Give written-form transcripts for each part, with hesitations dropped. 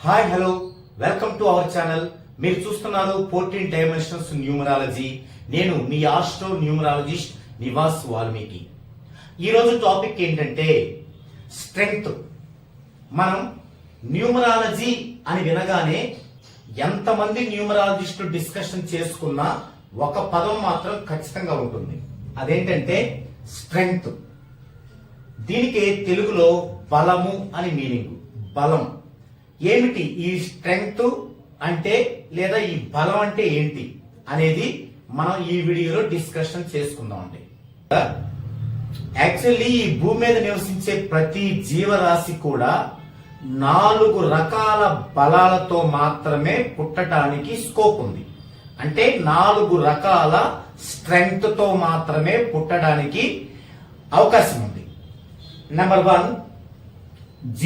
Hi hello welcome to our channel. మీరు చూస్తున్నారు 14 dimensions numerology. నేను మీ ఆస్ట్రో న్యూమరాలజిస్ట్ నివాస్ వాల్మీకి. ఈరోజు టాపిక్ ఏంటంటే స్ట్రెంగ్త్. మనం న్యూమరాలజీ అని వినగానే ఎంతమంది న్యూమరాలజిస్టులు డిస్కషన్ చేసుకున్నా ఒక పదం మాత్రం ఖచ్చితంగా ఉంటుంది. అదేంటంటే స్ట్రెంగ్త్. దీనికి తెలుగులో బలము అని మీనింగ్. బలం ఏమిటి, ఈ స్ట్రెంగ్త్ అంటే లేదా ఈ బలం అంటే ఏంటి అనేది మనం ఈ వీడియోలో డిస్కషన్ చేసుకుందాం అండి. యాక్చువల్లీ ఈ భూమి మీద నివసించే ప్రతి జీవరాశి కూడా 4 రకాల బలాలతో మాత్రమే పుట్టడానికి స్కోప్ ఉంది. అంటే 4 రకాల స్ట్రెంగ్త్ తో మాత్రమే పుట్టడానికి అవకాశం ఉంది. Number 1,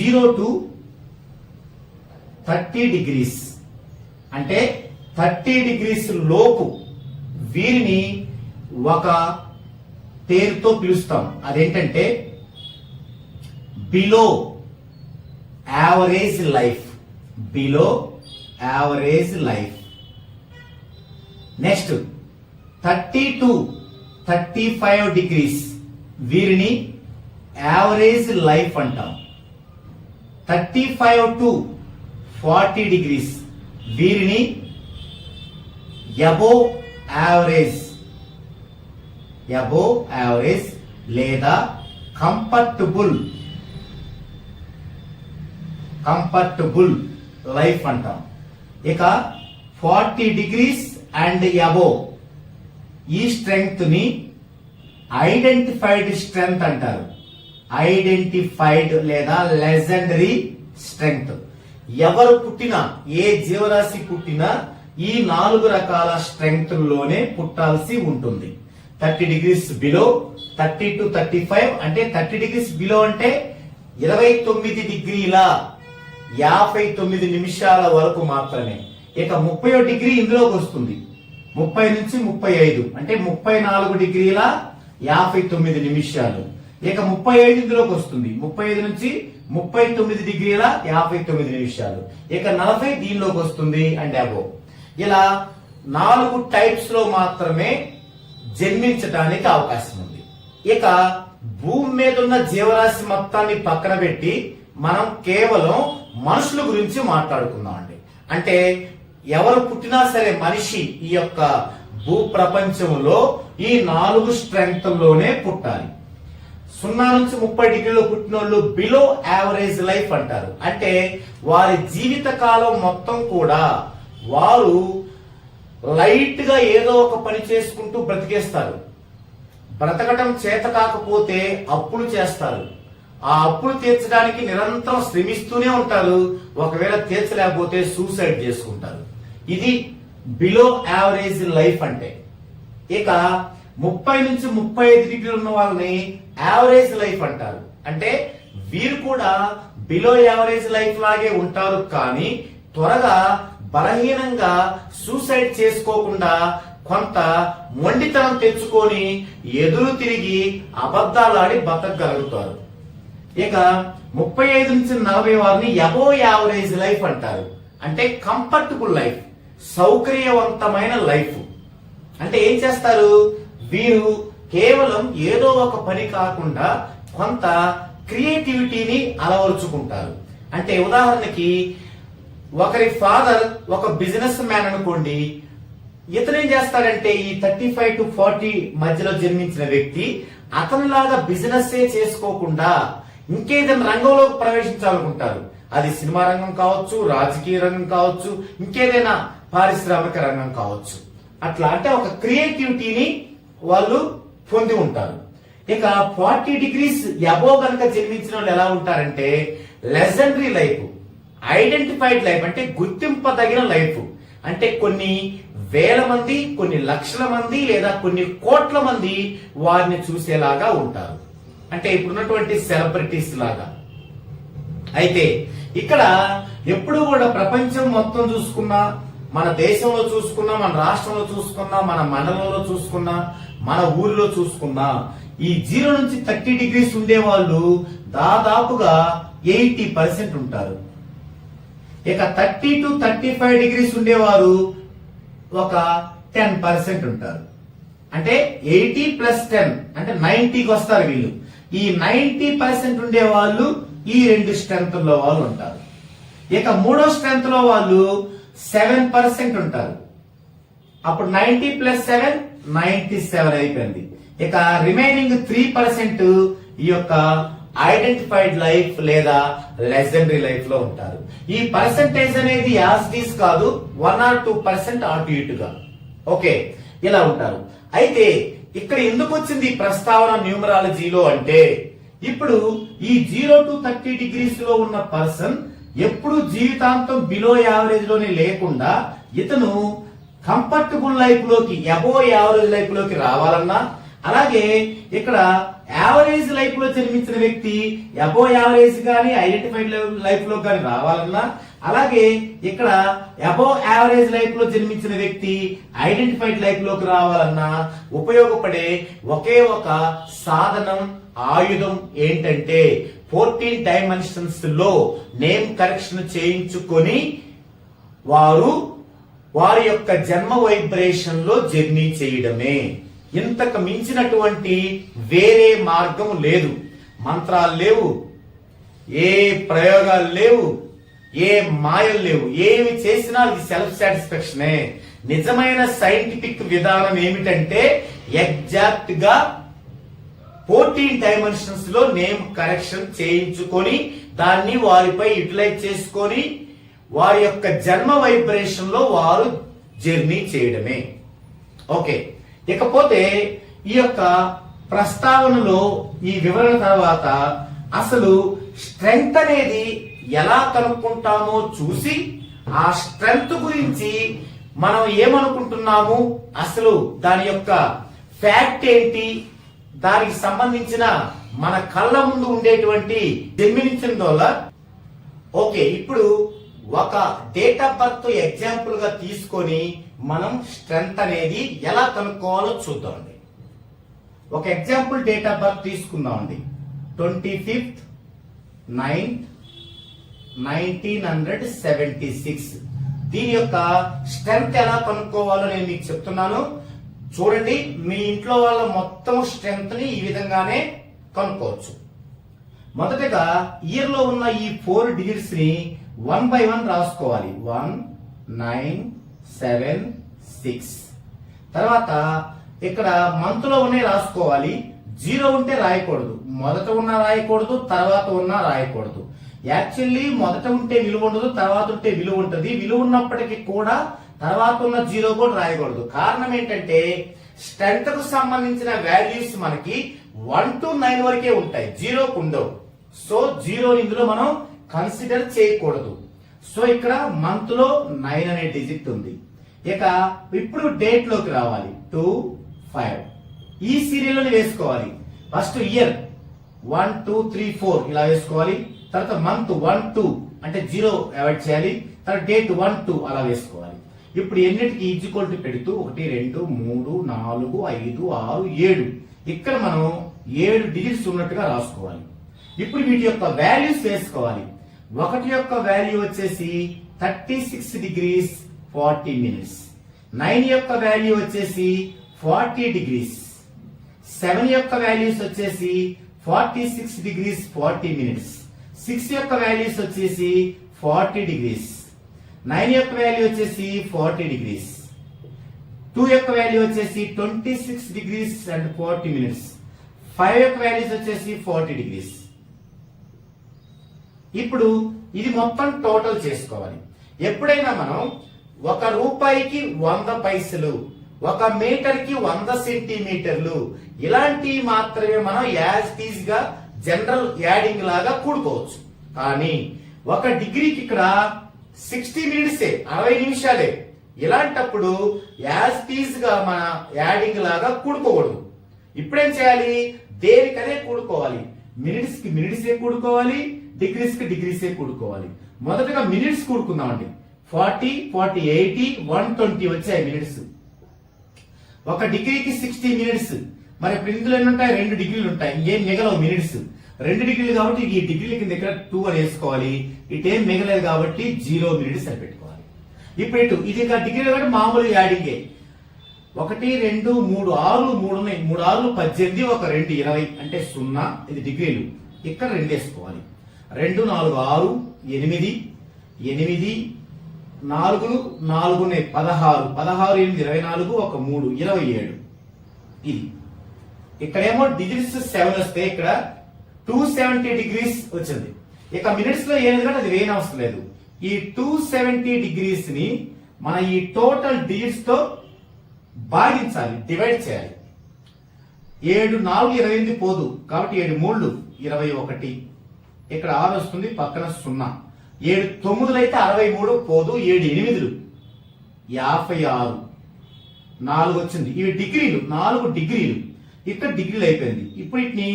0 to 30 degrees. అంటే 30 degrees లోపు వీరిని ఒక పేరుతో పిలుస్తాం. అదేంటంటే below average life. Below average life. Next 30 to 35 degrees వీరిని యావరేజ్ లైఫ్ అంటాం. 35 to 40 degrees వీరిని అబోవ్ యావరేజ్ లేదా కంఫర్టబుల్ లైఫ్ అంటాం. ఇక 40 degrees అండ్ అబోవ్ ఈ స్ట్రెంగ్త్ ని ఐడెంటిఫైడ్ స్ట్రెంగ్త్ అంటారు. ఐడెంటిఫైడ్ లేదా లెజెండరీ స్ట్రెంగ్త్. ఎవరు పుట్టినా, ఏ జీవరాశి పుట్టినా ఈ 4 రకాల స్ట్రెంగ్త్ లోనే పుట్టాల్సి ఉంటుంది. 30 degrees బిలో, 30 to 35 అంటే 30 degrees బిలో అంటే 29 డిగ్రీల 59 నిమిషాల వరకు మాత్రమే. ఇక 30 డిగ్రీ ఇందులోకి వస్తుంది. 30 నుంచి 35 అంటే 34 డిగ్రీల 59 నిమిషాలు. ఇక 35 ఇందులోకి వస్తుంది. 35 నుంచి 39 డిగ్రీల 59 నిమిషాలు. ఇక 40 దీనిలోకి వస్తుంది అండ్ అబోవ్. ఇలా 4 టైప్స్ లో మాత్రమే జన్మించడానికి అవకాశం ఉంది. ఇక భూమి మీద ఉన్న జీవరాశి మొత్తాన్ని పక్కన పెట్టి మనం కేవలం మనుషుల గురించి మాట్లాడుకుందాం అండి. అంటే ఎవరు పుట్టినా సరే మనిషి ఈ యొక్క భూ ప్రపంచంలో ఈ 4 స్ట్రెంగ్త్ లోనే పుట్టాలి. 0 నుంచి 30 డిగ్రీలో పుట్టిన వాళ్ళు బిలో యావరేజ్ లైఫ్ అంటారు. అంటే వారి జీవిత కాలం మొత్తం కూడా వారు లైట్ గా ఏదో ఒక పని చేసుకుంటూ బ్రతికేస్తారు. బ్రతకటం చేత కాకపోతే అప్పులు చేస్తారు. ఆ అప్పులు తీర్చడానికి నిరంతరం శ్రమిస్తూనే ఉంటారు. ఒకవేళ తీర్చలేకపోతే సూసైడ్ చేసుకుంటారు. ఇది బిలో యావరేజ్ లైఫ్ అంటే. ఇక 30 నుంచి 35 డిగ్రీలు ఉన్న వాళ్ళని యావరేజ్ లైఫ్ అంటారు. అంటే వీరు కూడా బిలో యావరేజ్ లైఫ్ లాగే ఉంటారు, కానీ త్వరగా బలహీనంగా సూసైడ్ చేసుకోకుండా కొంత మొండితనం తెచ్చుకొని ఎదురు తిరిగి అబద్ధాలాడి బతకగలుగుతారు. ఇక 35 నుంచి 40 వారిని అబోవ్ యావరేజ్ లైఫ్ అంటారు. అంటే కంఫర్టబుల్ లైఫ్, సౌకర్యవంతమైన లైఫ్. అంటే ఏం చేస్తారు వీరు, కేవలం ఏదో ఒక పని కాకుండా కొంత క్రియేటివిటీని అలవరుచుకుంటారు. అంటే ఉదాహరణకి ఒకరి ఫాదర్ ఒక బిజినెస్ మ్యాన్ అనుకోండి. ఇతను ఏం చేస్తాడంటే ఈ 35 to 40 మధ్యలో జన్మించిన వ్యక్తి అతనిలాగా బిజినెస్ చేసుకోకుండా ఇంకేదైనా రంగంలోకి ప్రవేశించాలనుకుంటారు. అది సినిమా రంగం కావచ్చు, రాజకీయ రంగం కావచ్చు, ఇంకేదైనా పారిశ్రామిక రంగం కావచ్చు. అట్లా అంటే ఒక క్రియేటివిటీని వాళ్ళు పొంది ఉంటారు. ఇక 40 డిగ్రీస్ అబోవ్ కనుక జన్మించిన వాళ్ళు ఎలా ఉంటారంటే లెజెండరీ లైఫ్, ఐడెంటిఫైడ్ లైఫ్ అంటే గుర్తింపదగిన లైఫ్. అంటే కొన్ని వేల మంది, కొన్ని లక్షల మంది లేదా కొన్ని కోట్ల మంది వారిని చూసేలాగా ఉంటారు. అంటే ఇప్పుడున్నటువంటి సెలబ్రిటీస్ లాగా. అయితే ఇక్కడ ఎప్పుడు కూడా ప్రపంచం మొత్తం చూసుకున్నా, మన దేశంలో చూసుకున్నా, మన రాష్ట్రంలో చూసుకున్నా, మన మండలంలో చూసుకున్నా, మన ఊరిలో చూసుకున్నా ఈ 0 నుంచి 30 డిగ్రీస్ ఉండే వాళ్ళు దాదాపుగా 80% ఉంటారు. ఇక 30 to 35 డిగ్రీస్ ఉండేవారు ఒక 10% ఉంటారు. అంటే 80 ప్లస్ 10 అంటే 90కి వస్తారు వీళ్ళు. ఈ 90% ఉండే వాళ్ళు ఈ రెండు స్ట్రెంత్ లో వాళ్ళు ఉంటారు. ఇక మూడో స్ట్రెంత్ లో వాళ్ళు 7% ఉంటారు. అప్పుడు 90 ప్లస్ 7 97 అయిపోయింది. ఇక రిమైనింగ్ 3% ఈ యొక్క ఐడెంటిఫైడ్ లైఫ్ లేదా లెజెండరీ లైఫ్ లో ఉంటారు. ఈ పర్సంటేజ్ అనేది యాస్టీస్ కాదు, 1 or 2% అటు ఇటుగా. ఓకే, ఇలా ఉంటారు. అయితే ఇక్కడ ఎందుకు వచ్చింది ఈ ప్రస్తావన న్యూమరాలజీలో అంటే, ఇప్పుడు ఈ 0 to 30 డిగ్రీస్ లో ఉన్న పర్సన్ ఎప్పుడు జీవితాంతం బిలో యావరేజ్ లోనే లేకుండా ఇతను కంఫర్టబుల్ లైఫ్ లోకి, అబో యావరేజ్ లైఫ్ లోకి రావాలన్నా, అలాగే ఇక్కడ యావరేజ్ లైఫ్ లో జన్మించిన వ్యక్తి అబో యావరేజ్ గాని ఐడెంటిఫైడ్ లైఫ్ లో గాని రావాలన్నా, అలాగే ఇక్కడ అబో యావరేజ్ లైఫ్ లో జన్మించిన వ్యక్తి ఐడెంటిఫైడ్ లైఫ్ లోకి రావాలన్నా ఉపయోగపడే ఒకే ఒక సాధనం, ఆయుధం ఏంటంటే 14 డైమెన్షన్స్ లో నేమ్ కరెక్షన్ చేయించుకొని వారి యొక్క జన్మ వైబ్రేషన్ లో జర్నీ చేయడమే. ఇంతకు మించినటువంటి వేరే మార్గం లేదు. మంత్రాలు లేవు, ఏ ప్రయోగాలు లేవు, ఏ మాయలు లేవు. ఏమి చేసినా అది సెల్ఫ్ సాటిస్ఫాక్షనే. నిజమైన సైంటిఫిక్ విధానం ఏమిటంటే ఎగ్జాక్ట్ గా 14 డైమెన్షన్స్ లో నేమ్ కరెక్షన్ చేయించుకొని దాన్ని వారిపై యూటిలైజ్ చేసుకొని వారి యొక్క జన్మ వైబ్రేషన్ లో వారు జర్నీ చేయడమే. ఓకే, ఇకపోతే ఈ యొక్క ప్రస్తావనలో ఈ వివరణ తర్వాత అసలు స్ట్రెంగ్త్ అనేది ఎలా కనుక్కుంటామో చూసి ఆ స్ట్రెంగ్త్ గురించి మనం ఏమనుకుంటున్నాము, అసలు దాని యొక్క ఫ్యాక్ట్ ఏంటి, దానికి సంబంధించిన మన కళ్ళ ముందు ఉండేటువంటి జన్మించిన డాలర్. ఓకే, ఇప్పుడు ఒక డేట్ ఆఫ్ బర్త్ ఎగ్జాంపుల్ గా తీసుకొని మనం స్ట్రెంగ్త్ అనేది ఎలా కనుక్కోవాలో చూద్దామండి. ఒక ఎగ్జాంపుల్ డేట్ ఆఫ్ బర్త్ తీసుకుందామండి. 25th 9th 1976. దీని యొక్క స్ట్రెంగ్త్ ఎలా కనుక్కోవాలో నేను మీకు చెప్తున్నాను. చూడండి, మీ ఇంట్లో వాళ్ళ మొత్తం స్ట్రెంగ్త్ ని ఈ విధంగానే కనుక్కోవచ్చు. మొదటగా ఇయర్ లో ఉన్న ఈ 4 డిజిట్స్ ని 1 by 1 రాసుకోవాలి. 1 9 7 6. తర్వాత ఇక్కడ మంత్ లో ఉన్నాయి రాసుకోవాలి. 0 ఉంటే రాయకూడదు, మొదట ఉన్న రాయకూడదు, తర్వాత ఉన్న రాయకూడదు. యాక్చువల్లీ మొదట ఉంటే విలువ ఉండదు, తర్వాత ఉంటే విలువ ఉంటుంది. విలువ ఉన్నప్పటికీ కూడా తర్వాత ఉన్న 0 కూడా రాయకూడదు. కారణం ఏంటంటే స్ట్రెంగ్త్ కు సంబంధించిన వాల్యూస్ మనకి 1 to 9 వరకే ఉంటాయి, 0 కు ఉండవు. సో 0 ఇందులో మనం కన్సిడర్ చేయకూడదు. సో ఇక్కడ మంత్ లో 9 అనే డిజిట్ ఉంది. ఇక ఇప్పుడు డేట్ లోకి రావాలి. 2 5 ఈ సీరియల్ లోనే వేసుకోవాలి. ఫస్ట్ ఇయర్ 1 2 3 4 ఇలా వేసుకోవాలి. తర్వాత మంత్ 1 2 అంటే 0 అవాయిడ్ చేయాలి. తర్వాత డేట్ 1 2 అలా వేసుకోవాలి. ఇప్పుడు ఎన్నిటికి ఈక్వల్ టు పెడుతూ 1 2 3 4 5 6 7 ఇక్కడ మనం 7 డిజిట్స్ ఉన్నట్టుగా రాసుకోవాలి. ఇప్పుడు వీటి యొక్క వాల్యూస్ వేసుకోవాలి. ఒకటి యొక్క వాల్యూ వచ్చేసి 36 degrees 40 minutes. 9 యొక్క వాల్యూ వచ్చేసి 40 degrees. 7 యొక్క వాల్యూస్ వచ్చేసి 46 degrees 40 minutes. 6 యొక్క వాల్యూస్ వచ్చేసి 40 degrees. 9 యొక్క వాల్యూ వచ్చేసి 40 degrees. 2 యొక్క వాల్యూ వచ్చేసి 26 degrees and 40 minutes. 5 యొక్క వాల్యూస్ వచ్చేసి 40 degrees. ఇప్పుడు ఇది మొత్తం టోటల్ చేసుకోవాలి. ఎప్పుడైనా మనం 1 రూపాయికి 100 పైసలు, 1 మీటర్కి 100 సెంటీమీటర్లు ఇలాంటి మాత్రమే మనం యాజ్ టీజ్ గా జనరల్ యాడింగ్ లాగా కూడుకోవచ్చు. కానీ 1 డిగ్రీకి ఇక్కడ 60 మినిట్సే, 60 నిమిషాలే. ఇలాంటప్పుడు యాజ్ టీజ్ గా మన యాడింగ్ లాగా కూడుకోకూడదు. ఇప్పుడేం చేయాలి, దేనికనే కూడుకోవాలి. మినిట్స్ కి మినిట్సే కూడుకోవాలి, డిగ్రీస్ కి డిగ్రీసే కూడుకోవాలి. మొదటగా మినిట్స్ కూడుకుందామండి. 40 40 80 120 వచ్చాయి మినిట్స్. 1 డిగ్రీకి 60 మినిట్స్. మరి ఇప్పుడు ఇందులో ఎన్ని ఉంటాయి, 2 డిగ్రీలు ఉంటాయి, ఏం మిగలవు మినిట్స్. 2 డిగ్రీలు కాబట్టి ఈ డిగ్రీల కింద ఇక్కడ 2 అని వేసుకోవాలి. ఇటేం మిగలేదు కాబట్టి 0 మినిట్స్ అని పెట్టుకోవాలి. ఇప్పుడు ఇటు ఇది ఇంకా డిగ్రీలు కాబట్టి మామూలు యాడింగే. 1 2 3 6 3 ఉన్నాయి. 3 6 18 1 2 20 అంటే 0. ఇది డిగ్రీలు. ఇక్కడ 2 వేసుకోవాలి. 2 4 6 8 8 4 4 ఉన్నాయి 16 16 8 24 1 3 27. ఇది ఇక్కడేమో డిగ్రీస్ 7 వస్తే ఇక్కడ 270 డిగ్రీస్ వచ్చింది. ఇక మినిట్స్ లో ఏది కంటే అది వేయని అవసరం లేదు. ఈ 270 డిగ్రీస్ ని మన ఈ టోటల్ డిజిట్స్ తో భాగించాలి, డివైడ్ చేయాలి. 7 4 28 పోదు కాబట్టి 7 3 21. ఇక్కడ 6 వస్తుంది పక్కన 0. 7 9 అయితే 63 పోదు. 7 8 56. 4 వచ్చింది. ఇవి డిగ్రీలు, 4 డిగ్రీలు. ఇక్కడ డిగ్రీలు అయిపోయింది. ఇప్పుడు వీటిని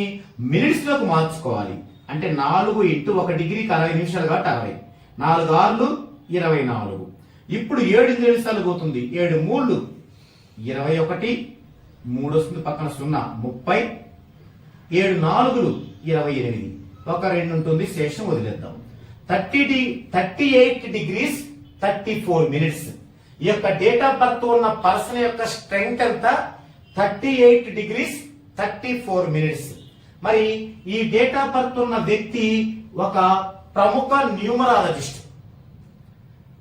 మినిట్స్ లోకి మార్చుకోవాలి. అంటే 4 ఇంటూ 1 డిగ్రీకి 60 నిమిషాలు కాబట్టి 60. 4 6 24. ఇప్పుడు 7 నిమిషాలు పోతుంది. 7 3 21. 3 వస్తుంది పక్కన 0 30. 7 4 28. 1 2 ఉంటుంది, శేషం వదిలేద్దాం. 38 డిగ్రీస్ 34 మినిట్స్. ఈ యొక్క డేట్ ఆఫ్ బర్త్ ఉన్న పర్సన్ యొక్క స్ట్రెంగ్త్ ఎంత? 38 డిగ్రీస్ 34 మినిట్స్. మరి ఈ డేట్ ఆఫ్ బర్త్ ఉన్న వ్యక్తి ఒక ప్రముఖ న్యూమరాలజిస్ట్.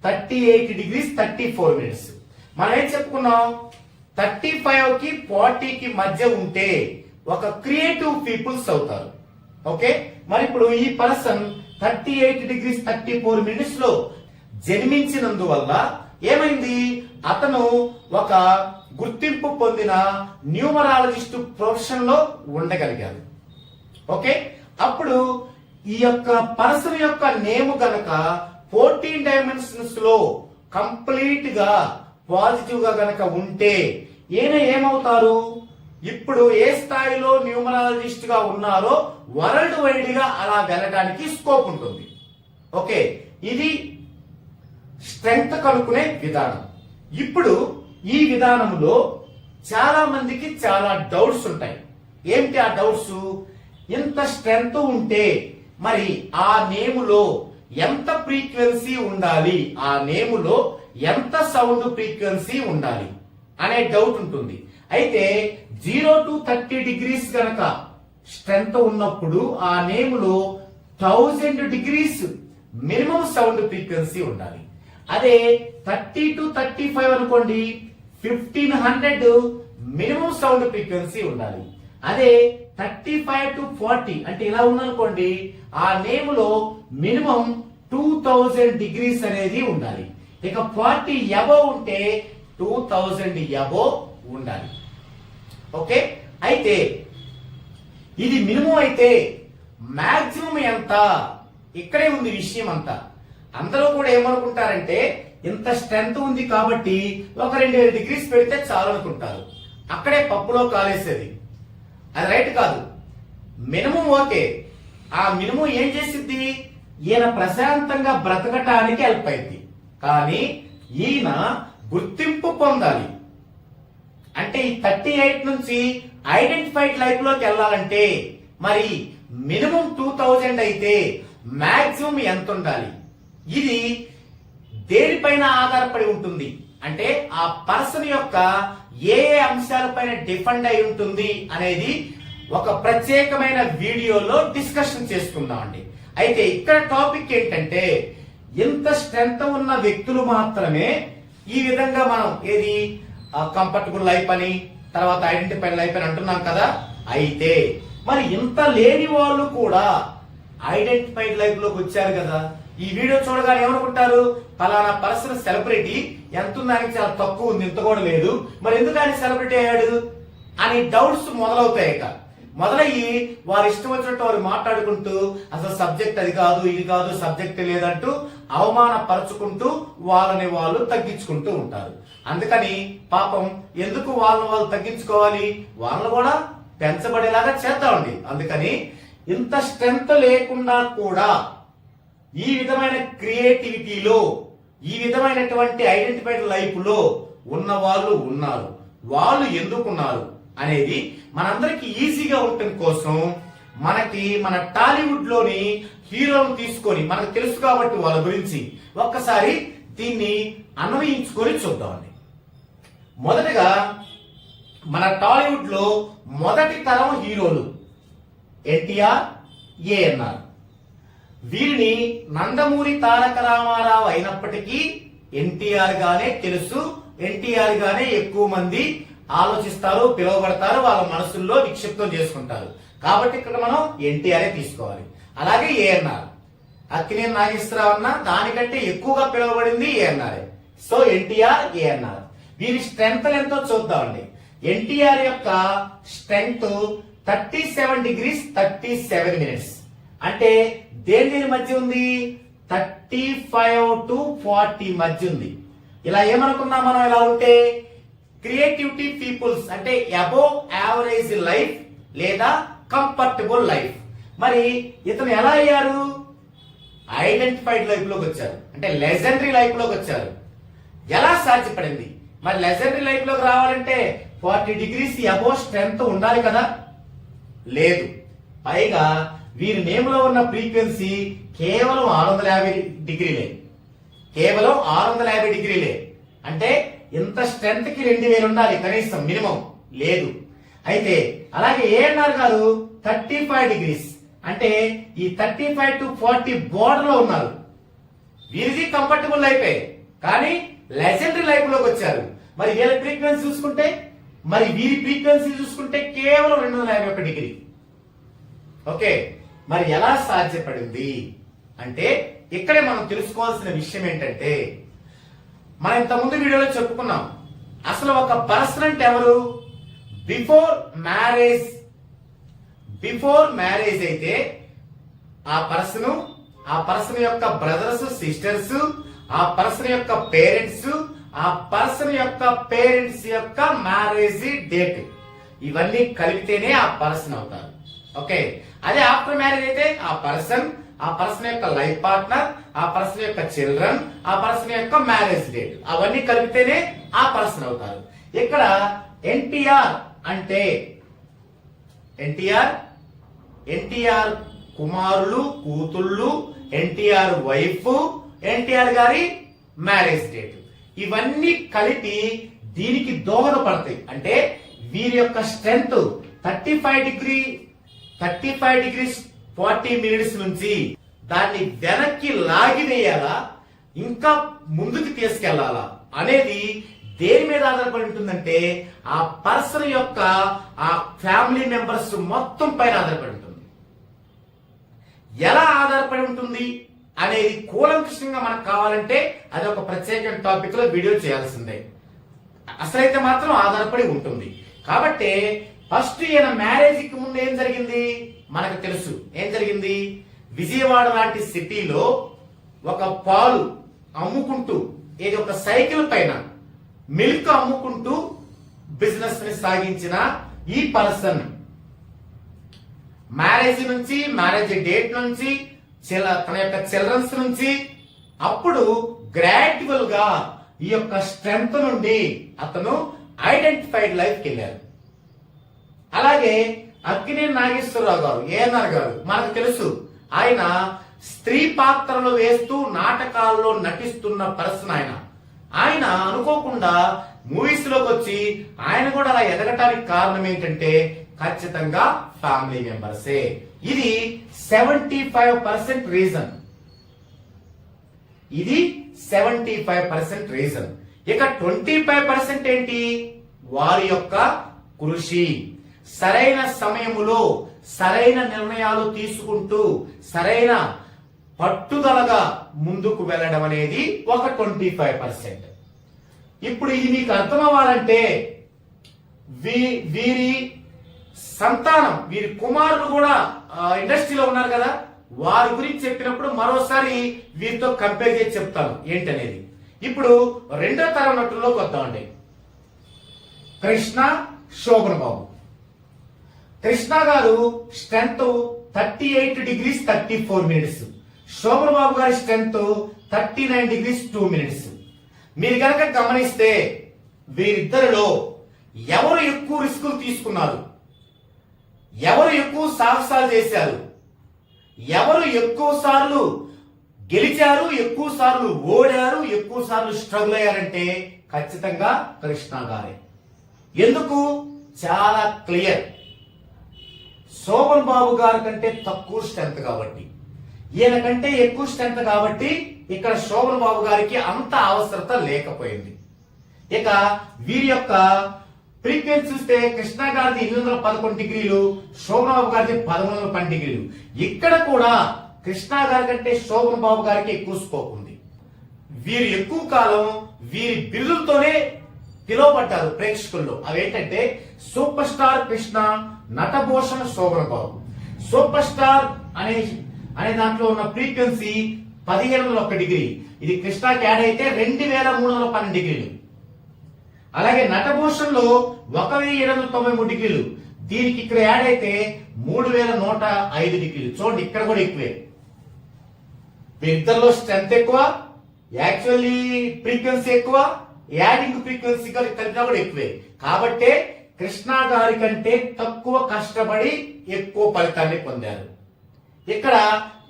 38 degrees 34 minutes. మనం ఏం చెప్పుకున్నాం? 35 కి 40 కి మధ్య ఉంటే ఒక క్రియేటివ్ పీపుల్స్ అవుతారు. ఓకే, మరి ఇప్పుడు ఈ పర్సన్ 38 డిగ్రీస్ 34 మినిట్స్ లో జన్మించినందువల్ల ఏమైంది? అతను ఒక గుర్తింపు పొందిన న్యూమరాలజిస్ట్ ప్రొఫెషన్ లో ఉండగలిగారు. ఓకే, అప్పుడు ఈ యొక్క పర్సన్ యొక్క నేమ్ గనక 14 డైమెన్షన్స్ లో కంప్లీట్ గా పాజిటివ్ గా గనక ఉంటే ఈయన ఏమవుతారు? ఇప్పుడు ఏ స్థాయిలో న్యూమరాలజిస్ట్ గా ఉన్నారో వరల్డ్ వైడ్ గా అలా వెళ్ళడానికి స్కోప్ ఉంటుంది. ఓకే, ఇది స్ట్రెంగ్త్ కనుక్కునే విధానం. ఇప్పుడు ఈ విధానంలో చాలా మందికి చాలా డౌట్స్ ఉంటాయి. ఏంటి ఆ డౌట్స్? ఇంత స్ట్రెంగ్త్ ఉంటే మరి ఆ నేములో ఎంత ఫ్రీక్వెన్సీ ఉండాలి, ఆ నేములో ఎంత సౌండ్ ఫ్రీక్వెన్సీ ఉండాలి అనే డౌట్ ఉంటుంది. అయితే 0 to 30 డిగ్రీస్ గనక స్ట్రెంగ్త్ ఉన్నప్పుడు ఆ నేములో 1000 డిగ్రీస్ మినిమం సౌండ్ ఫ్రీక్వెన్సీ ఉండాలి. అదే 30 to 35 అనుకోండి 1500 మినిమం సౌండ్ ఫ్రీక్వెన్సీ ఉండాలి. అదే 35 to 40 అంటే ఇలా ఉందనుకోండి ఆ నేములో మినిమం 2000 డిగ్రీస్ అనేది ఉండాలి. ఇక 40 అబోవ్ ఉంటే 2000 అబోవ్ ఉండాలి. ఓకే, అయితే ఇది మినిమం అయితే మాక్సిమం ఎంత? ఇక్కడే ఉంది విషయం అంతా. అందరూ కూడా ఏమనుకుంటారంటే ఇంత స్ట్రెంత్ ఉంది కాబట్టి ఒక 2000 డిగ్రీస్ పెడితే చాలు అనుకుంటారు. అక్కడే పప్పులో కాలేసేది. అది రైట్ కాదు. మినిమం ఓకే, ఆ మినిమం ఏం చేసిద్ది? ఈయన ప్రశాంతంగా బ్రతకటానికి హెల్ప్ అయింది. కానీ ఈయన గుర్తింపు పొందాలి అంటే ఈ 38 నుంచి ఐడెంటిఫైడ్ లైఫ్ లోకి వెళ్ళాలంటే మరి మినిమం 2000 అయితే మాక్సిమం ఎంత ఉండాలి? ఇది దేనిపైన ఆధారపడి ఉంటుంది అంటే ఆ పర్సన్ యొక్క ఏ అంశాలపైన డిపెండ్ అయి ఉంటుంది అనేది ఒక ప్రత్యేకమైన వీడియోలో డిస్కషన్ చేసుకుందామండి. అయితే ఇక్కడ టాపిక్ ఏంటంటే ఎంత స్ట్రెంత్ ఉన్న వ్యక్తులు మాత్రమే ఈ విధంగా మనం ఏది కంఫర్టబుల్ లైఫ్ అని తర్వాత ఐడెంటిఫైడ్ లైఫ్ అని అంటున్నాం కదా. అయితే మరి ఇంత లేని వాళ్ళు కూడా ఐడెంటిఫైడ్ లైఫ్ లోకి వచ్చారు కదా. ఈ వీడియో చూడగానే ఏమనుకుంటారు? పలానా పర్సన్ సెలబ్రిటీ, ఎంత ఉందానికి చాలా తక్కువ ఉంది, ఇంత కూడా లేదు, మరి ఎందుకు ఆయన సెలబ్రిటీ అయ్యాడు అని డౌట్స్ మొదలవుతాయి. మొదలయ్యి వారి ఇష్టం వచ్చినట్టు వారు మాట్లాడుకుంటూ అసలు సబ్జెక్ట్ అది కాదు ఇది కాదు సబ్జెక్ట్ లేదంటూ అవమానపరుచుకుంటూ వాళ్ళని వాళ్ళు తగ్గించుకుంటూ ఉంటారు. అందుకని పాపం ఎందుకు వాళ్ళని వాళ్ళు తగ్గించుకోవాలి? వాళ్ళని కూడా పెంచబడేలాగా చేద్దామండి. అందుకని ఇంత స్ట్రెంత్ లేకుండా కూడా ఈ విధమైన క్రియేటివిటీలో ఈ విధమైనటువంటి ఐడెంటిఫైడ్ లైఫ్ లో ఉన్న వాళ్ళు ఉన్నారు. వాళ్ళు ఎందుకున్నారు అనేది మనందరికి ఈజీగా ఉండటం కోసం మన టాలీవుడ్ లోని హీరోలను తీసుకొని మనకు తెలుసు కాబట్టి వాళ్ళ గురించి ఒక్కసారి దీన్ని అన్వయించుకొని చూద్దామండి. మొదటగా మన టాలీవుడ్ లో మొదటి తరం హీరోలు ఎన్టీఆర్, ఏఎన్ఆర్. వీరిని నందమూరి తారక రామారావు అయినప్పటికీ ఎన్టీఆర్ గానే తెలుసు, ఎన్టీఆర్ గానే ఎక్కువ మంది ఆలోచిస్తారు, పిలువబడతారు, వాళ్ళ మనసుల్లో నిక్షిప్తం చేసుకుంటారు. కాబట్టి ఇక్కడ మనం ఎన్టీఆర్ తీసుకోవాలి. అలాగే ఏఎన్ఆర్, అక్కినేని నాగేశ్వరరావు అన్న దానికంటే ఎక్కువగా పిలువబడింది ఏఎన్ఆర్. సో ఎన్టీఆర్, ఏఎన్ఆర్ వీరి స్ట్రెంగ్త్ ఎంతో చూద్దామండి. ఎన్టీఆర్ యొక్క స్ట్రెంగ్త్ 37 degrees 37 minutes. అంటే దేని మధ్య ఉంది? 35 to 40 మధ్య ఉంది. ఇలా ఏమనుకున్నాం మనం? ఇలా ఉంటే క్రియేటివిటీ పీపుల్స్ అంటే అబోవ్ యావరేజ్ లైఫ్ లేదా కంఫర్టబుల్ లైఫ్. మరి ఇతను ఎలా అయ్యారు? ఐడెంటిఫైడ్ లైఫ్ లోకి వచ్చారు, అంటే లెజెండరీ లైఫ్ లోకి వచ్చారు. ఎలా సాధ్యపడింది? మరి లెజెండరీ లైఫ్ లోకి రావాలంటే 40 degrees అబోవ్ స్ట్రెంగ్త్ ఉండాలి కదా? లేదు. పైగా వీరి నేమ్ లో ఉన్న ఫ్రీక్వెన్సీ కేవలం 650 డిగ్రీలే. కేవలం 650 డిగ్రీలే. అంటే ఇంత స్ట్రెంగ్త్ కి 2000 ఉండాలి కనీసం, మినిమం. లేదు. అయితే అలాగే ఏఎన్ఆర్ గారు 35 degrees, అంటే ఈ 35 to 40 బోర్డర్ లో ఉన్నారు. వీరిది కంఫర్టబుల్ లైఫ్, కానీ లెజెండరీ లైఫ్ లోకి వచ్చారు. మరి వీళ్ళ ఫ్రీక్వెన్సీ చూసుకుంటే, మరి వీరి ఫ్రీక్వెన్సీ చూసుకుంటే కేవలం 251 డిగ్రీ. ఓకే, మరి ఎలా సాధ్యపడింది అంటే ఇక్కడే మనం తెలుసుకోవాల్సిన విషయం ఏంటంటే, మనం ఇంతకుముందు వీడియోలో చెప్పుకున్నాం, అసలు ఒక పర్సన్ అంటే ఎవరు? బిఫోర్ మ్యారేజ్ అయితే ఆ పర్సన్ యొక్క బ్రదర్స్, సిస్టర్స్, ఆ పర్సన్ యొక్క పేరెంట్స్, ఆ పర్సన్ యొక్క పేరెంట్స్ యొక్క మ్యారేజ్ డేట్, ఇవన్నీ కలిపితేనే ఆ పర్సన్ అవుతారు. ఓకే, అదే ఆఫ్టర్ మ్యారేజ్ అయితే ఆ పర్సన్ యొక్క లైఫ్ పార్ట్నర్, ఆ పర్సన్ యొక్క చిల్డ్రన్, ఆ పర్సన్ యొక్క మ్యారేజ్ డేట్, అవన్నీ కలిపితేనే ఆ పర్సన్ అవుతారు. ఇక్కడ ఎన్టీఆర్ అంటే ఎన్టీఆర్ కుమారులు, కూతుళ్ళు, ఎన్టీఆర్ వైఫ్, ఎన్టీఆర్ గారి మ్యారేజ్ డేట్, ఇవన్నీ కలిపి దీనికి దోహదపడతాయి. అంటే వీరి యొక్క స్ట్రెంగ్త్ 35 degrees 40 minutes నుంచి దాన్ని వెనక్కి లాగివేయాలా, ఇంకా ముందుకు తీసుకెళ్లాలా అనేది దేని మీద ఆధారపడి ఉంటుందంటే ఆ పర్సన్ యొక్క ఆ ఫ్యామిలీ మెంబర్స్ మొత్తం పైన ఆధారపడి ఉంటుంది. ఎలా ఆధారపడి ఉంటుంది అనేది కూలంకషంగా మనకు కావాలంటే అది ఒక ప్రత్యేక టాపిక్ లో వీడియో చేయాల్సిందే. అసలైతే మాత్రం ఆధారపడి ఉంటుంది. కాబట్టి ఫస్ట్ ఈయన మ్యారేజ్ కి ముందు ఏం జరిగింది మనకు తెలుసు. ఏం జరిగింది? విజయవాడ లాంటి సిటీలో ఒక పాలు అమ్ముకుంటూ, ఏది ఒక సైకిల్ పైన మిల్క్ అమ్ముకుంటూ బిజినెస్ ని సాగించిన ఈ పర్సన్ మ్యారేజ్ నుంచి, మ్యారేజ్ డేట్ నుంచి, తన యొక్క చిల్డ్రన్స్ నుంచి, అప్పుడు గ్రాడ్యువల్ గా ఈ యొక్క స్ట్రెంగ్త్ నుండి అతను ఐడెంటిఫైడ్ లైఫ్ కి వెళ్ళారు. అలాగే అక్కినేని నాగేశ్వరరావు గారు, ఏఎన్ఆర్ గారు, మనకు తెలుసు ఆయన స్త్రీ పాత్రలు వేస్తూ నాటకాల్లో నటిస్తున్న పర్సన్. ఆయన అనుకోకుండా మూవీస్ లోకి వచ్చి ఆయన కూడా అలా ఎదగటానికి కారణం ఏంటంటే ఖచ్చితంగా ఫ్యామిలీ మెంబర్సే. ఇది 75% రీజన్. ఇది 75% రీజన్. ఇక 25% ఏంటి? వారి యొక్క కృషి. సరైన సమయములో సరైన నిర్ణయాలు తీసుకుంటూ సరైన పట్టుదలగా ముందుకు వెళ్ళడం అనేది ఒక 25%. ఇప్పుడు ఇది మీకు అర్థం అవ్వాలంటే వీరి సంతానం, వీరి కుమారులు కూడా ఇండస్ట్రీలో ఉన్నారు కదా, వారి గురించి చెప్పినప్పుడు మరోసారి వీరితో కంపేర్ చేసి చెప్తాను ఏంటనేది. ఇప్పుడు రెండో తరం నటుల్లోకి వద్దామండి. కృష్ణ, శోభన్ బాబు. కృష్ణ గారు స్ట్రెంగ్త్ 38 degrees 34 minutes. శోభన్ బాబు గారి స్ట్రెంగ్త్ 39 degrees 2 minutes. మీరు కనుక గమనిస్తే వీరిద్దరిలో ఎవరు ఎక్కువ రిస్కులు తీసుకున్నారు? ఎవరు ఎక్కువ సాహసాలు చేశారు, ఎవరు ఎక్కువ సార్లు గెలిచారు, ఎక్కువ సార్లు ఓడారు, ఎక్కువ సార్లు స్ట్రగుల్ అయ్యారంటే ఖచ్చితంగా కృష్ణ గారే. ఎందుకు? చాలా క్లియర్. శోభన్ బాబు గారి కంటే తక్కువ స్ట్రెంత్ కాబట్టి, ఈయన కంటే ఎక్కువ స్ట్రెంత్ కాబట్టి ఇక్కడ శోభన్ బాబు గారికి అంత అవసరత లేకపోయింది. ఇక వీరి యొక్క ఫ్రీక్వెన్సీ చూస్తే కృష్ణ గారిది 811 డిగ్రీలు, శోభన్ బాబు గారిది 1112 డిగ్రీలు. ఇక్కడ కూడా కృష్ణ గారి కంటే శోభన్ బాబు గారికి ఎక్కువ స్కోప్ ఉంది. వీరు ఎక్కువ కాలం వీరి బిరుదులతోనే పిలువబడ్డారు ప్రేక్షకుల్లో. అవేంటంటే సూపర్ స్టార్ కృష్ణ, నటభూషణ్ శోభన్ బాబు. సూపర్ స్టార్ అనే దాంట్లో ఉన్న ఫ్రీక్వెన్సీ 1501 డిగ్రీ, ఇది కృష్ణకి యాడ్ అయితే 2312 డిగ్రీలు. అలాగే నటభూషణ్ లో 1793 డిగ్రీలు, దీనికి ఇక్కడ యాడ్ అయితే 3105 డిగ్రీలు. చూడండి, ఇక్కడ కూడా ఎక్కువే. ఇద్దరిలో స్ట్రెంత్ ఎక్కువ, యాక్చువల్లీ ఫ్రీక్వెన్సీ ఎక్కువ, యాడింగ్ ఫ్రీక్వెన్సీ కలిపినా కూడా ఎక్కువే. కాబట్టే కృష్ణ గారి కంటే తక్కువ కష్టపడి ఎక్కువ ఫలితాన్ని పొందారు. ఇక్కడ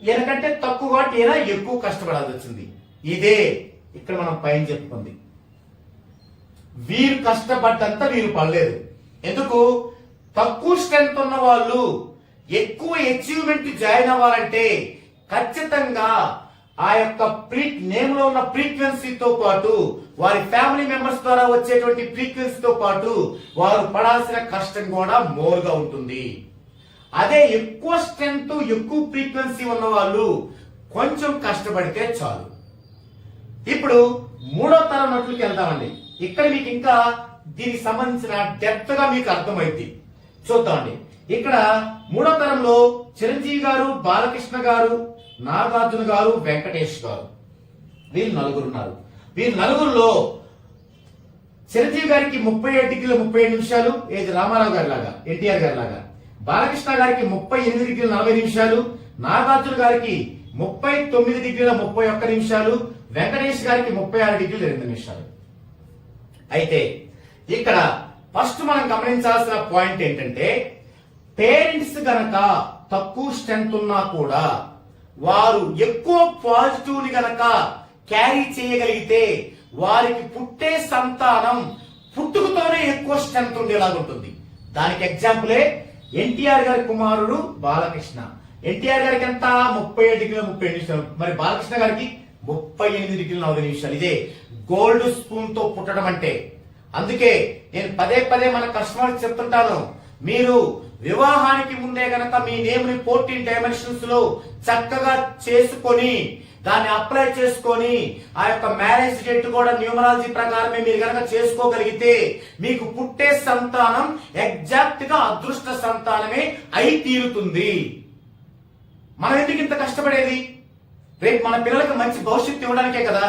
ఈయనకంటే తక్కువ కాబట్టి ఈయన ఎక్కువ కష్టపడాల్సి వచ్చింది. ఇదే ఇక్కడ మనం పైన చెప్పుకుంది. వీరు కష్టపడ్డంత వీరు పడలేదు. ఎందుకు? తక్కువ స్ట్రెంత్ ఉన్న వాళ్ళు ఎక్కువ అచీవ్మెంట్ జాయిన్ అవ్వాలంటే ఖచ్చితంగా ఆ యొక్క నేమ్ లో ఉన్న ఫ్రీక్వెన్సీతో పాటు వారి ఫ్యామిలీ మెంబర్స్ ద్వారా వచ్చేటువంటి ఫ్రీక్వెన్సీతో పాటు వారు పడాల్సిన కష్టం కూడా మోరుగా ఉంటుంది. అదే ఎక్కువ స్ట్రెంత్ ఎక్కువ ఫ్రీక్వెన్సీ ఉన్న వాళ్ళు కొంచెం కష్టపడితే చాలు. ఇప్పుడు మూడో తరం నటులకి వెళ్దామండి. ఇక్కడ మీకు ఇంకా దీనికి సంబంధించిన డెప్త్ గా మీకు అర్థమైంది. చూద్దామండి. ఇక్కడ మూడో తరంలో చిరంజీవి గారు, బాలకృష్ణ గారు, నాగార్జున గారు, వెంకటేష్ గారు, వీళ్ళు నలుగురు ఉన్నారు. వీరు నలుగురులో చిరంజీవి గారికి 37 డిగ్రీల 37 నిమిషాలు, ఏది రామారావు గారి లాగా, ఎన్టీఆర్ గారి లాగా. బాలకృష్ణ గారికి 38 డిగ్రీల 40 నిమిషాలు, నాగార్జున గారికి 39 డిగ్రీల 31 నిమిషాలు, వెంకటేష్ గారికి 36 డిగ్రీల 2 నిమిషాలు. అయితే ఇక్కడ ఫస్ట్ మనం గమనించాల్సిన పాయింట్ ఏంటంటే, పేరెంట్స్ గనక తక్కువ స్ట్రెంత్ ఉన్నా కూడా వారు ఎక్కువ పాజిటివ్ ని గనక క్యారీ చేయగలిగితే వారికి పుట్టే సంతానం పుట్టుకతోనే ఎక్కువ స్ట్రెంత్ ఉండేలాగుంటుంది. దానికి ఎగ్జాంపులే ఎన్టీఆర్ గారి కుమారుడు బాలకృష్ణ. ఎన్టీఆర్ గారికి ఎంత? 37 డిగ్రీల 30 నిమిషాలు. మరి బాలకృష్ణ గారికి 38 డిగ్రీల 40 నిమిషాలు. ఇదే గోల్డ్ స్పూన్ తో పుట్టడం అంటే. అందుకే నేను పదే పదే మన కస్టమర్స్ చెప్తుంటాను, మీరు వివాహానికి ముందే గనక మీ నేమ్ ని 14 డైమెన్షన్స్ లో చక్కగా చేసుకొని దాన్ని అప్లై చేసుకొని ఆ యొక్క మ్యారేజ్ డేట్ కూడా న్యూమరాలజీ ప్రకారమే మీరు గనక చేసుకోగలిగితే మీకు పుట్టే సంతానం ఎగ్జాక్ట్ గా అదృష్ట సంతానమే అయి తీరుతుంది. మనం ఎందుకు ఇంత కష్టపడేది? రేపు మన పిల్లలకు మంచి భవిష్యత్తు ఇవ్వడానికే కదా.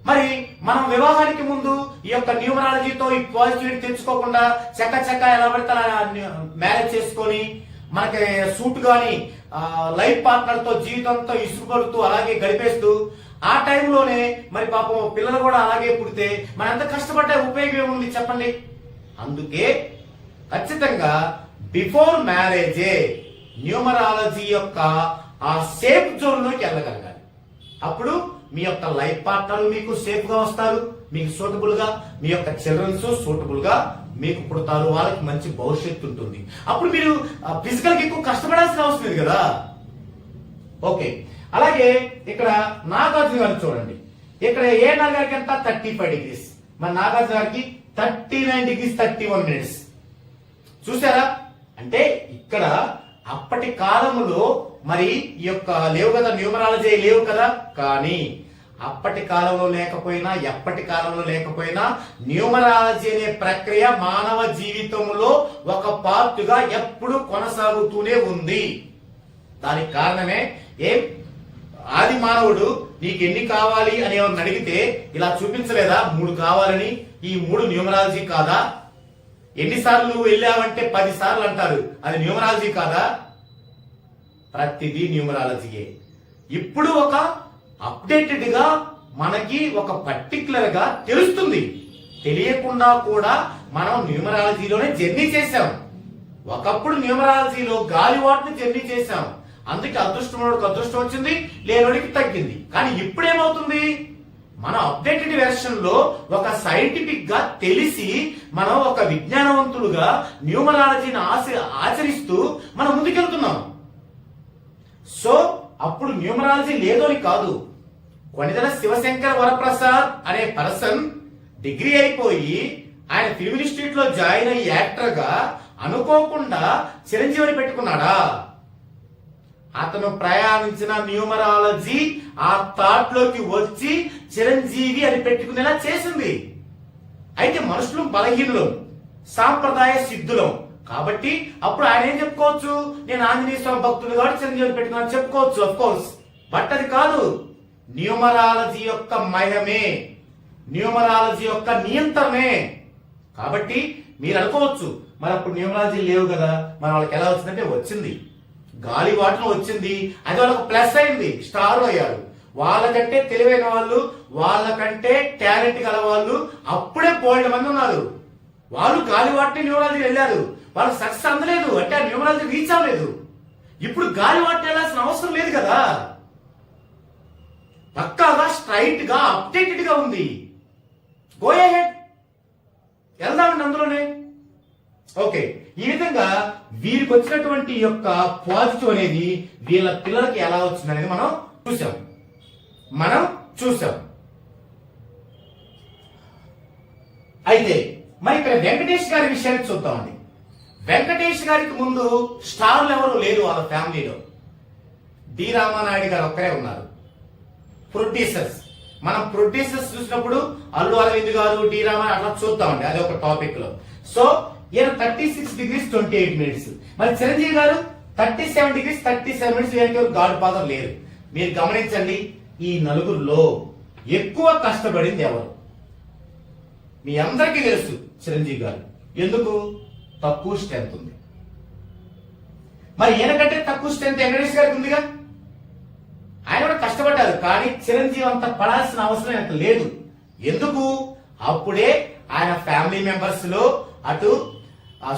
మరి మనం వివాహానికి ముందు ఈ యొక్క న్యూమరాలజీతో ఈ పాజిటివిటీ తెచ్చుకోకుండా చక్క ఎలా పడితే మ్యారేజ్ చేసుకొని మనకి సూట్ గాని లైఫ్ పార్ట్నర్ తో జీవితంతో ఇసుకుపడుతూ అలాగే గడిపేస్తూ ఆ టైంలోనే మరి పాపం పిల్లలు కూడా అలాగే పుడితే మనం ఎంత కష్టపడ్డా ఉపయోగం ఏముంది చెప్పండి. అందుకే ఖచ్చితంగా బిఫోర్ మ్యారేజే న్యూమరాలజీ యొక్క ఆ సేఫ్ జోన్ లోకి వెళ్ళగలగాలి. అప్పుడు మీ యొక్క లైఫ్ పార్ట్నర్ మీకు సేఫ్ గా వస్తారు, మీకు సూటబుల్ గా, మీ యొక్క చిల్డ్రన్స్ సూటబుల్ గా మీకు పుడతారు, వాళ్ళకి మంచి భవిష్యత్తు ఉంటుంది. అప్పుడు మీరు ఫిజికల్ గా ఎక్కువ కష్టపడాల్సిన అవసరం లేదు కదా. ఓకే, అలాగే ఇక్కడ నాగార్జున గారిని చూడండి. ఇక్కడ ఏఎన్ఆర్ గారికి ఎంత? 35 డిగ్రీస్. మరి నాగార్జున గారికి 39 డిగ్రీస్ 31 మినిట్స్. చూసారా? అంటే ఇక్కడ అప్పటి కాలంలో మరి ఈ యొక్క లేవు కదా, న్యూమరాలజీ లేవు కదా. కానీ అప్పటి కాలంలో లేకపోయినా ఎప్పటి కాలంలో లేకపోయినా న్యూమరాలజీ అనే ప్రక్రియ మానవ జీవితంలో ఒక పార్ట్ గా ఎప్పుడు కొనసాగుతూనే ఉంది. దానికి కారణమే ఆది మానవుడు నీకు ఎన్ని కావాలి అని ఎవరిని అడిగితే ఇలా చూపించలేదా 3 కావాలని? ఈ 3 న్యూమరాలజీ కాదా? ఎన్నిసార్లు నువ్వు వెళ్ళావంటే 10 సార్లు అంటారు, అది న్యూమరాలజీ కాదా? ప్రతిదీ న్యూమరాలజీయే. ఇప్పుడు ఒక అప్డేటెడ్ గా మనకి ఒక పర్టికులర్ గా తెలుస్తుంది. తెలియకుండా కూడా మనం న్యూమరాలజీలోనే జర్నీ చేసాం. ఒకప్పుడు న్యూమరాలజీలో గాలివాటిని జర్నీ చేశాం, అందుకే అదృష్టముడికి అదృష్టం వచ్చింది, లేనోడికి తగ్గింది. కానీ ఇప్పుడేమవుతుంది, మన అప్డేటెడ్ వెర్షన్ లో ఒక సైంటిఫిక్ గా తెలిసి మనం ఒక విజ్ఞానవంతులుగా న్యూమరాలజీని ఆచరిస్తూ మనం ముందుకెళ్తున్నాం. సో అప్పుడు న్యూమరాలజీ లేదోని కాదు, కొనిదెల శివశంకర్ వరప్రసాద్ అనే పర్సన్ డిగ్రీ అయిపోయి ఆయన ఫిల్మ్ ఇన్స్టిట్యూట్ లో జాయిన్ అయ్యి యాక్టర్ గా అనుకోకుండా చిరంజీవిని పెట్టుకున్నాడా? అతను ప్రయాణించిన న్యూమరాలజీ ఆ థాట్ లోకి వచ్చి చిరంజీవి అని పెట్టుకునేలా చేసింది. అయితే మనుషులు బలహీనులు, సాంప్రదాయ సిద్ధులం కాబట్టి అప్పుడు ఆయన ఏం చెప్పుకోవచ్చు, నేను ఆంజనేయ స్వామి భక్తులు కాబట్టి చిరంజీవిని పెట్టుకున్నాను చెప్పుకోవచ్చు, అఫ్ కోర్స్. బట్ అది కాదు, న్యూమరాలజీ యొక్క మయమే, న్యూమరాలజీ యొక్క నియంత్రణే. కాబట్టి మీరు అనుకోవచ్చు, మరి అప్పుడు న్యూమరాలజీ లేవు కదా, మరి వాళ్ళకి ఎలా వచ్చిందంటే వచ్చింది, గాలి వాటలో వచ్చింది, అది వాళ్ళకి ప్లస్ అయింది, స్టార్ అయ్యారు. వాళ్ళకంటే తెలివైన వాళ్ళు, వాళ్ళకంటే టాలెంట్ గల వాళ్ళు అప్పుడే బోల్డ్ మంది ఉన్నారు. వాళ్ళు గాలి వాటిని న్యూమరాలజీ వెళ్ళారు, వాళ్ళకి సక్సెస్ అందలేదు, అంటే ఆ న్యూమరాలజీ రీచ్ అవ్వలేదు. ఇప్పుడు గాలి వాటిని వెళ్ళాల్సిన అవసరం లేదు కదా, పక్కాగా స్ట్రైట్ గా అప్డేటెడ్ గా ఉంది. గో అహెడ్, వెళ్దామండి అందులోనే. ఓకే, ఈ విధంగా వీరికి వచ్చినటువంటి యొక్క పాజిటివ్ అనేది వీళ్ళ పిల్లలకి ఎలా వచ్చింది అనేది మనం చూసాం. అయితే మరి ఇక్కడ వెంకటేష్ గారి విషయాన్ని చూద్దామండి. వెంకటేష్ గారికి ముందు స్టార్లు ఎవరు లేరు వాళ్ళ ఫ్యామిలీలో. డి రామానాయుడు గారు ఒక్కరే ఉన్నారు ప్రొడ్యూసర్స్. మనం ప్రొడ్యూసర్స్ చూసినప్పుడు అల్లు అరవింద్ గారు, డి రామానాయుడు అట్లా చూద్దామండి, అది ఒక టాపిక్ లో. సో ఈయన 36 degrees 28 minutes. మరి చిరంజీవి గారు 37 degrees 37 minutes. వీరికి గాడ్ ఫాదర్ లేరు. మీరు గమనించండి, ఈ నలుగురులో ఎక్కువ కష్టపడింది ఎవరు? మీ అందరికీ తెలుసు, చిరంజీవి గారు. ఎందుకు? తక్కువ స్ట్రెంత్ ఉంది. మరి ఈయనకంటే తక్కువ స్ట్రెంత్ వెంకటేష్ గారికి ఉందిగా. ఆయన కూడా కష్టపడ్డారు, కానీ చిరంజీవి అంత పడాల్సిన అవసరం ఆయనకు లేదు. ఎందుకు? అప్పుడే ఆయన ఫ్యామిలీ మెంబర్స్ లో అటు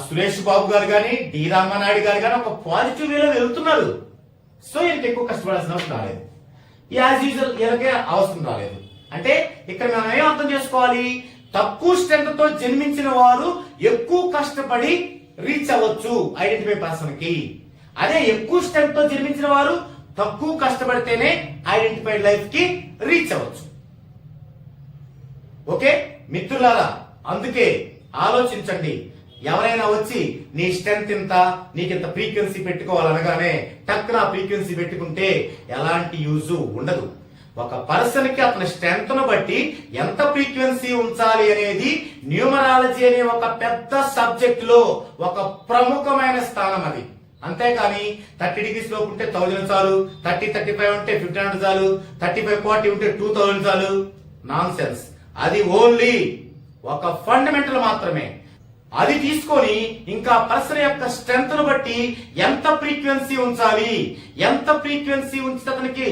సురేష్ బాబు గారు గాని, డి రామానాయుడు గారు గాని ఒక పాజిటివ్ వేలో వెళ్తున్నారు. సో ఈయనకి ఎక్కువ కష్టపడాల్సిన అవసరం రాలేదు. యాజ్ యూజువల్ ఈయనకే అవసరం రాలేదు. అంటే ఇక్కడ మనం ఏం అర్థం చేసుకోవాలి, తక్కువ స్ట్రెంత్ తో జన్మించిన వారు ఎక్కువ కష్టపడి రీచ్ అవ్వచ్చు ఐడెంటిఫై పర్సన్ కి. అదే ఎక్కువ స్ట్రెంత్ తో జన్మించిన వారు తక్కువ కష్టపడితేనే ఐడెంటిఫైడ్ లైఫ్ కి రీచ్ అవ్వచ్చు. ఓకే మిత్రులారా, అందుకే ఆలోచించండి. ఎవరైనా వచ్చి నీ స్ట్రెంత్ ఇంత, నీకింత ఫ్రీక్వెన్సీ పెట్టుకోవాలనగానే టక్కున ఫ్రీక్వెన్సీ పెట్టుకుంటే ఎలాంటి యూజ్ ఉండదు. ఒక పర్సన్ కి అతని స్ట్రెంత్ ను బట్టి ఎంత ఫ్రీక్వెన్సీ ఉంచాలి అనేది న్యూమరాలజీ అనే ఒక పెద్ద సబ్జెక్ట్ లో ఒక ప్రముఖమైన స్థానం అది. అంతేకాని 30 degrees లోపు ఉంటే 1000 చాలు, 30-35 ఉంటే 1500 చాలు, 35-40 ఉంటే 2000 చాలు. Non sense. అది ఓన్లీ ఒక ఫండమెంటల్ మాత్రమే. అది తీసుకొని ఇంకా పర్సన్ యొక్క స్ట్రెంత్ ను బట్టి ఎంత ఫ్రీక్వెన్సీ ఉంచాలి, ఎంత ఫ్రీక్వెన్సీ ఉంచితే అతనికి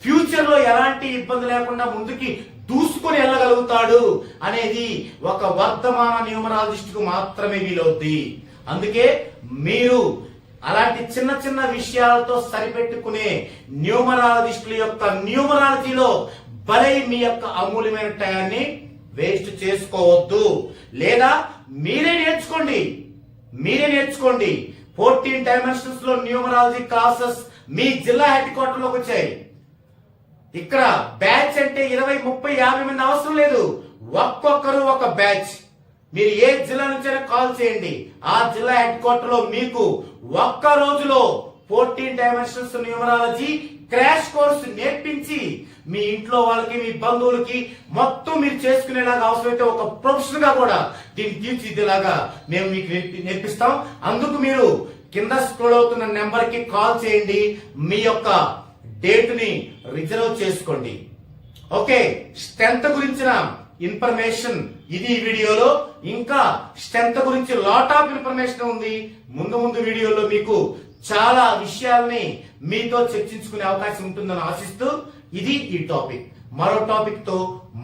ఫ్యూచర్ లో ఎలాంటి ఇబ్బంది లేకుండా ముందుకి దూసుకొని వెళ్ళగలుగుతాడు అనేది ఒక వర్ధమాన న్యూమరాలజిస్ట్ కు మాత్రమే వీలవుద్ది. అందుకే మీరు అలాంటి చిన్న చిన్న విషయాలతో సరిపెట్టుకునే న్యూమరాలజిస్టుల యొక్క న్యూమరాలజీలో బలై మీ యొక్క అమూల్యమైన టయాన్ని వేస్ట్ చేసుకోవద్దు. లేదా మీరే నేర్చుకోండి. 14 డైమెన్షన్స్ లో న్యూమరాలజీ క్లాసెస్ మీ జిల్లా హెడ్ క్వార్టర్ లోకి వచ్చాయి. ఇక్కడ బ్యాచ్ అంటే 20, 30, 50 మంది అవసరం లేదు. ఒక్కొక్కరు ఒక బ్యాచ్. మీరు ఏ జిల్లా నుంచైనా కాల్ చేయండి. ఆ జిల్లా హెడ్ క్వార్టర్ లో మీకు ఒక్క రోజులో 14 డైమెన్షన్స్ న్యూమరాలజీ క్రాష్ కోర్సు నేర్పించి మీ ఇంట్లో వాళ్ళకి, మీ బంధువులకి మొత్తం మీరు చేసుకునేలాగా, అవసరమైతే ఒక ప్రొఫెషనల్ గా కూడా దీన్ని తీర్చిదిద్దేలాగా మేము మీకు నేర్పిస్తాం. అందుకు మీరు కింద స్క్రోల్ అవుతున్న నెంబర్ కి కాల్ చేయండి. మీ యొక్క డేట్ ని రిజర్వ్ చేసుకోండి. ఓకే, స్ట్రెంత్ గురించిన ఇన్ఫర్మేషన్ ఇది ఈ వీడియోలో. ఇంకా స్ట్రెంత్ గురించి లాట్ ఆఫ్ ఇన్ఫర్మేషన్ ఉంది. ముందు వీడియోలో మీకు చాలా విషయాల్ని మీతో చర్చించుకునే అవకాశం ఉంటుందని ఆశిస్తూ ఇది ఈ టాపిక్. మరో టాపిక్ తో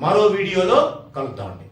మరో వీడియోలో కలుద్దామండి.